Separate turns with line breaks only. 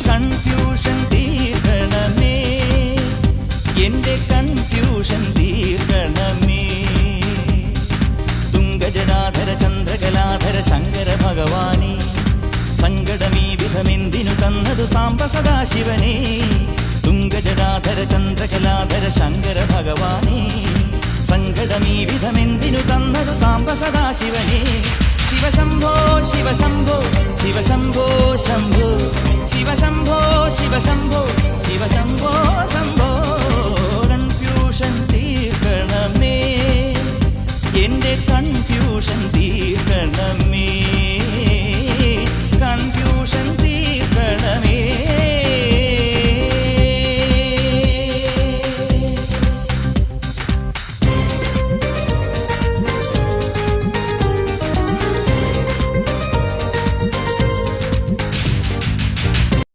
Confusion തീർക്കണമേ, എന്റെ confusion തീർക്കണമേ. തുംഗജടാധര ചന്ദ്രകലാധര ശങ്കര ഭഗവാനേ, സങ്കടമീ വിധമെന്തിനു തന്നതു സാംബ സദാശിവനേ. തുംഗജടാധര ചന്ദ്രകലാധര ശങ്കര ഭഗവാനേ, സങ്കടമീ വിധമെന്തിനു തന്നതു സാംബ സദാശിവനേ. ശിവശംഭോ ശിവശംഭോ ശിവശംഭോ ശംഭോ.